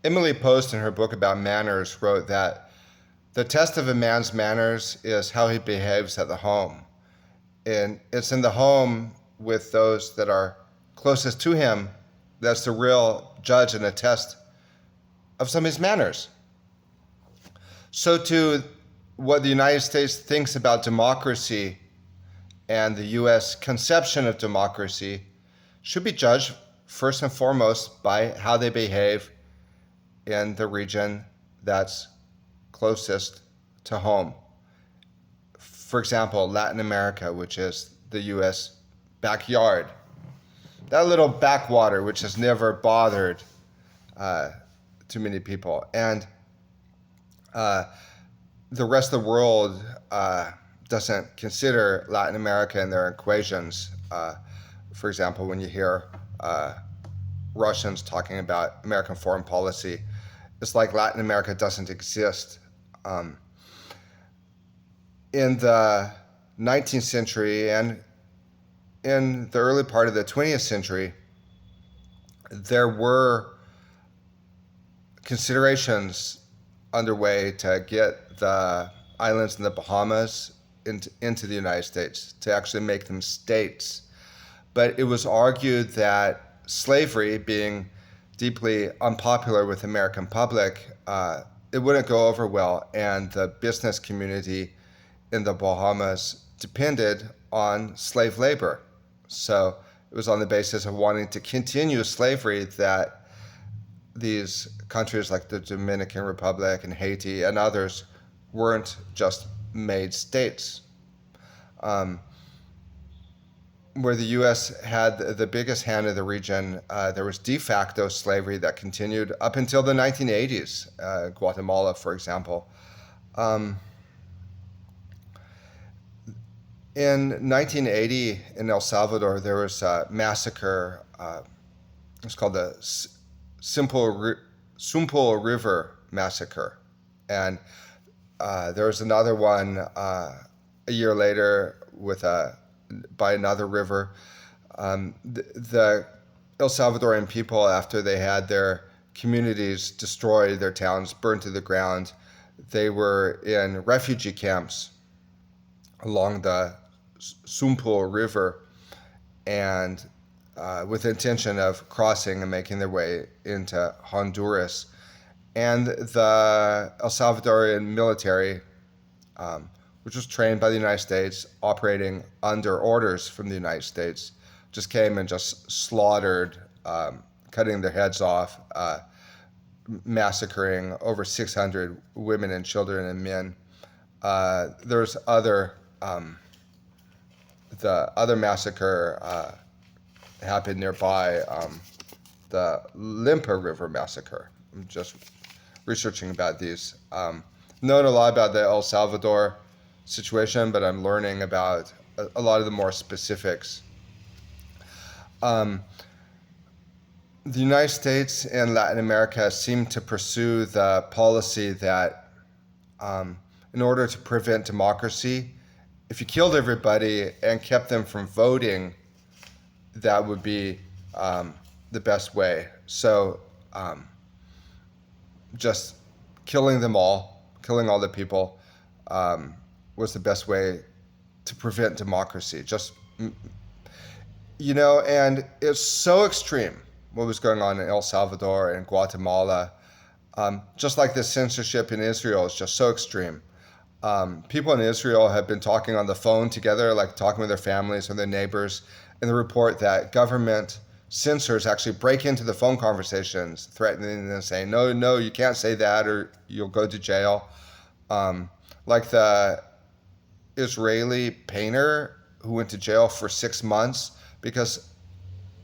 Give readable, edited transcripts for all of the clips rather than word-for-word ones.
Emily Post, in her book about manners, wrote that the test of a man's manners is how he behaves at the home. And it's in the home with those that are closest to him that's the real judge and a test of somebody's manners. So too, what the United States thinks about democracy and the U.S. conception of democracy should be judged first and foremost by how they behave in the region that's closest to home. For example, Latin America, which is the U.S. backyard. That little backwater, which has never bothered too many people. And the rest of the world doesn't consider Latin America in their equations. For example, when you hear Russians talking about American foreign policy, it's like Latin America doesn't exist. In the 19th century and in the early part of the 20th century, there were considerations underway to get the islands in the Bahamas into the United States, to actually make them states. But it was argued that slavery, being deeply unpopular with the American public, it wouldn't go over well, and the business community in the Bahamas depended on slave labor. So it was on the basis of wanting to continue slavery that these countries like the Dominican Republic and Haiti and others weren't just made states. Where the U.S. had the biggest hand in the region, there was de facto slavery that continued up until the 1980s, Guatemala, for example. In 1980 in El Salvador, there was a massacre. It's called the Sumpul River Massacre. And there was another one a year later by another river. The El Salvadorian people, after they had their communities destroyed, their towns burned to the ground, they were in refugee camps along the Sumpul River, and with the intention of crossing and making their way into Honduras. And the El Salvadorian military, which was trained by the United States, operating under orders from the United States, just came and just slaughtered, cutting their heads off, massacring over 600 women and children and men. There's the other massacre happened nearby, the Limpa River Massacre. I'm just researching about these. Known a lot about the El Salvador situation, but I'm learning about a lot of the more specifics. The United States and Latin America seem to pursue the policy that in order to prevent democracy, if you killed everybody and kept them from voting, that would be the best way. So just killing them all, killing all the people, was the best way to prevent democracy. Just, and it's so extreme what was going on in El Salvador and Guatemala. Just like the censorship in Israel is just so extreme. People in Israel have been talking on the phone together, like talking with their families or their neighbors, and they report that government censors actually break into the phone conversations, threatening and saying, no, you can't say that or you'll go to jail. Like the Israeli painter who went to jail for 6 months because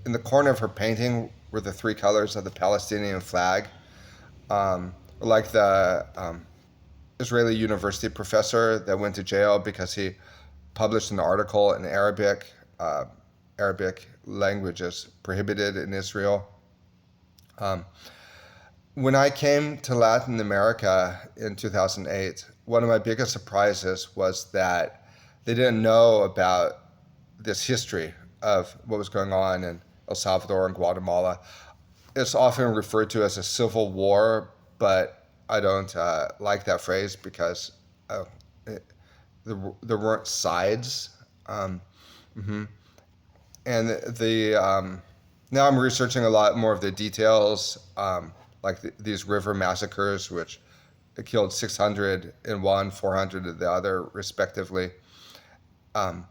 in the corner of her painting were the 3 colors of the Palestinian flag. Like the Israeli university professor that went to jail because he published an article in Arabic. Arabic language is prohibited in Israel. When I came to Latin America in 2008, one of my biggest surprises was that they didn't know about this history of what was going on in El Salvador and Guatemala. it's often referred to as a civil war, but I don't like that phrase because uh, it, there weren't sides. Um, mhm. And now I'm researching a lot more of the details, like these river massacres, which killed 600 in one, 400 in the other, respectively, um,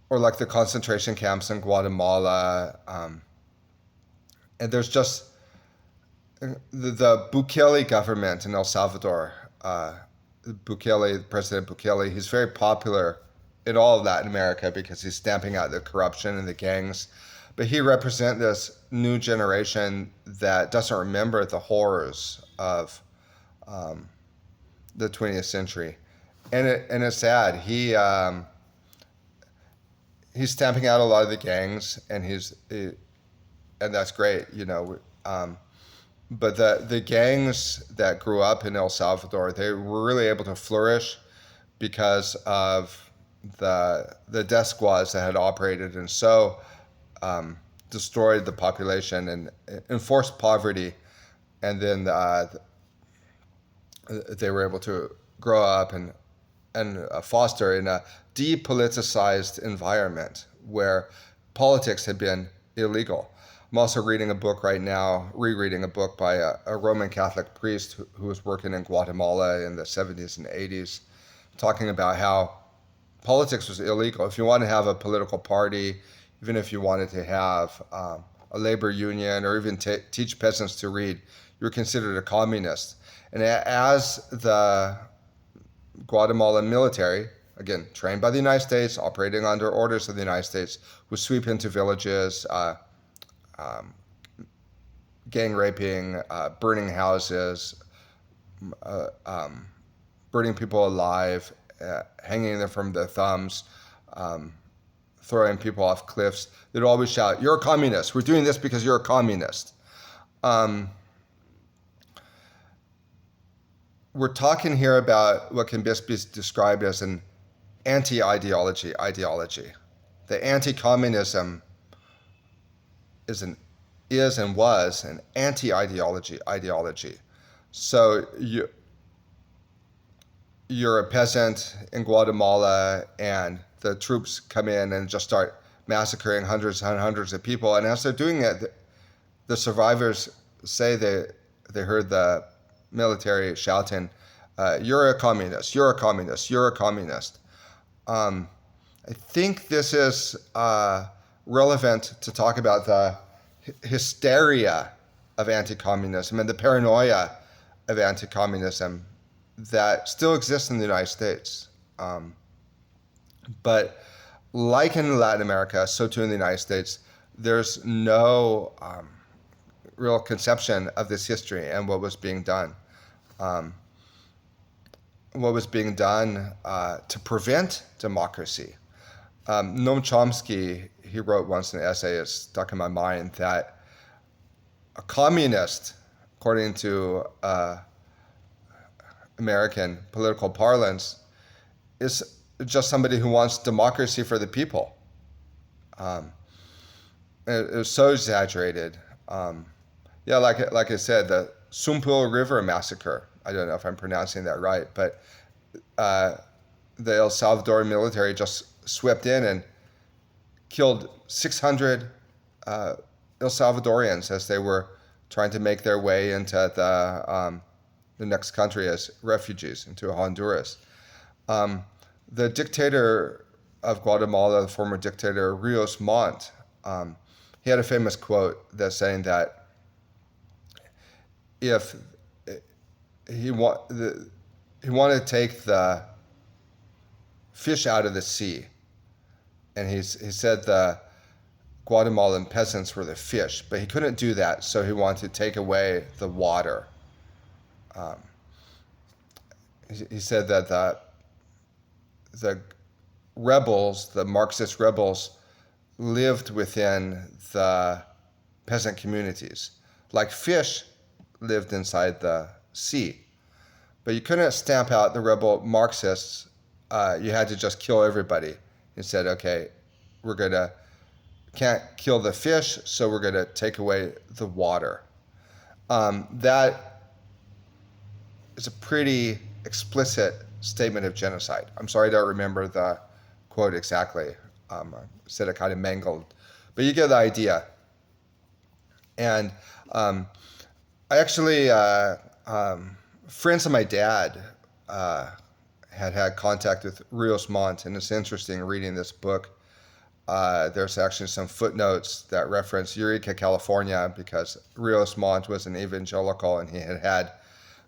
or like the concentration camps in Guatemala. And there's just the Bukele government in El Salvador. President Bukele, he's very popular in all of Latin America because he's stamping out the corruption and the gangs. But he represents this new generation that doesn't remember the horrors of um, the 20th century, and it's sad. He's stamping out a lot of the gangs, and and that's great, you know. But the gangs that grew up in El Salvador, they were really able to flourish because of the death squads that had operated and so destroyed the population and enforced poverty, and then they were able to grow up and foster in a depoliticized environment where politics had been illegal. I'm also reading a book right now, rereading a book by a Roman Catholic priest who was working in Guatemala in the 70s and 80s, talking about how politics was illegal. If you wanted to have a political party, even if you wanted to have a labor union or even teach peasants to read, you were considered a communist. And as the Guatemalan military, again, trained by the United States, operating under orders of the United States, would sweep into villages, um, gang raping, burning houses, uh, um, burning people alive, hanging them from their thumbs, um, throwing people off cliffs. They'd always shout, "You're a communist. We're doing this because you're a communist." Um, we're talking here about what can best be described as an anti-ideology. The anti-communism is and was an anti-ideology. So you're a peasant in Guatemala, and the troops come in and just start massacring hundreds and hundreds of people. And as they're doing it, the survivors say they heard the military shouting, "You're a communist! You're a communist! You're a communist!" I think this is relevant to talk about the hysteria of anti-communism and the paranoia of anti-communism that still exists in the United States. But like in Latin America, so too in the United States, there's no real conception of this history and what was being done. To prevent democracy. Noam Chomsky, he wrote once in an essay, it's stuck in my mind, that a communist, according to American political parlance, is just somebody who wants democracy for the people. It was so exaggerated. Like I said, the Sumpul River Massacre, I don't know if I'm pronouncing that right, but the El Salvador military just swept in and killed 600 El Salvadorians as they were trying to make their way into the next country as refugees, into Honduras. The dictator of Guatemala, the former dictator Rios Montt, he had a famous quote that's saying that if he wanted to take the fish out of the sea, and he said the Guatemalan peasants were the fish, but he couldn't do that, so he wanted to take away the water. He said that the rebels, the Marxist rebels, lived within the peasant communities, like fish lived inside the sea. But you couldn't stamp out the rebel Marxists. You had to just kill everybody. He said, okay, we're going to can't kill the fish, so we're going to take away the water. That is a pretty explicit statement of genocide. I'm sorry I don't remember the quote exactly. I said it kind of mangled, but you get the idea. And I actually, friends of my dad had contact with Rios Montt, and it's interesting reading this book. There's actually some footnotes that reference Eureka, California, because Rios Montt was an evangelical, and he had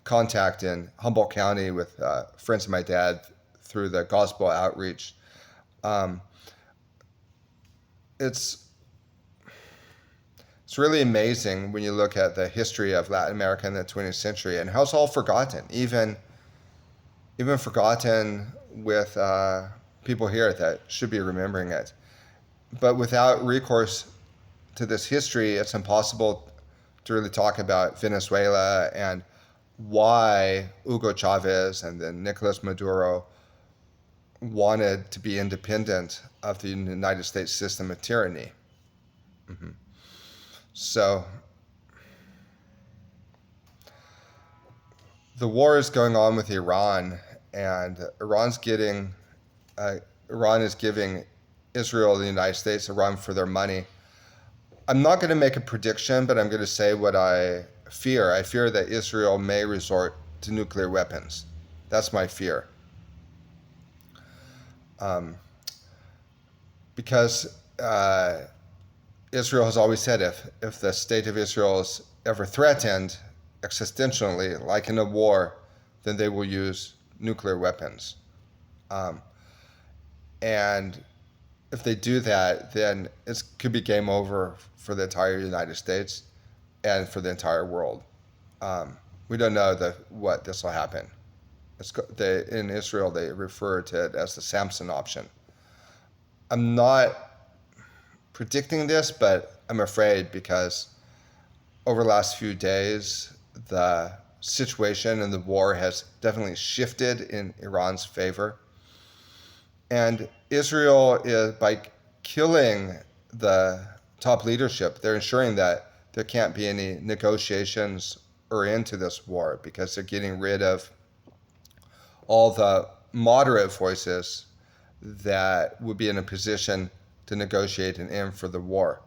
contact in Humboldt County with friends of my dad through the gospel outreach. It's really amazing when you look at the history of Latin America in the 20th century and how it's all forgotten, even forgotten with people here that should be remembering it. But without recourse to this history, it's impossible to really talk about Venezuela and why Hugo Chavez and then Nicolas Maduro wanted to be independent of the United States system of tyranny. Mm-hmm. So the war is going on with Iran, and Iran is giving Israel and the United States a run for their money. I'm not going to make a prediction, but I'm going to say what I fear. I fear that Israel may resort to nuclear weapons. That's my fear. Because Israel has always said if the state of Israel is ever threatened existentially, like in a war, then they will use nuclear weapons. And if they do that, then it could be game over for the entire United States and for the entire world. We don't know what this will happen. In Israel, they refer to it as the Samson option. I'm not predicting this, but I'm afraid because over the last few days, the situation and the war has definitely shifted in Iran's favor. And Israel is, by killing the top leadership, they're ensuring that there can't be any negotiations or end to this war because they're getting rid of all the moderate voices that would be in a position to negotiate an end for the war.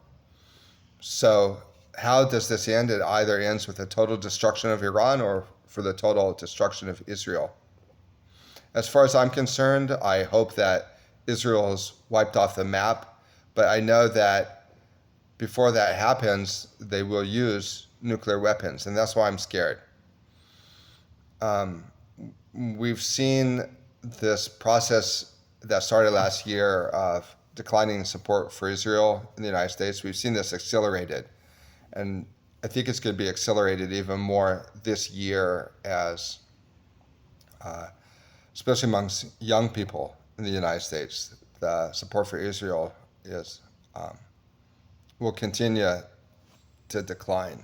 So how does this end? It either ends with the total destruction of Iran or for the total destruction of Israel. As far as I'm concerned, I hope that Israel is wiped off the map, but I know that before that happens, they will use nuclear weapons, and that's why I'm scared. We've seen this process that started last year of declining support for Israel in the United States. We've seen this accelerated, and I think it's going to be accelerated even more this year as especially amongst young people in the United States, the support for Israel will continue to decline.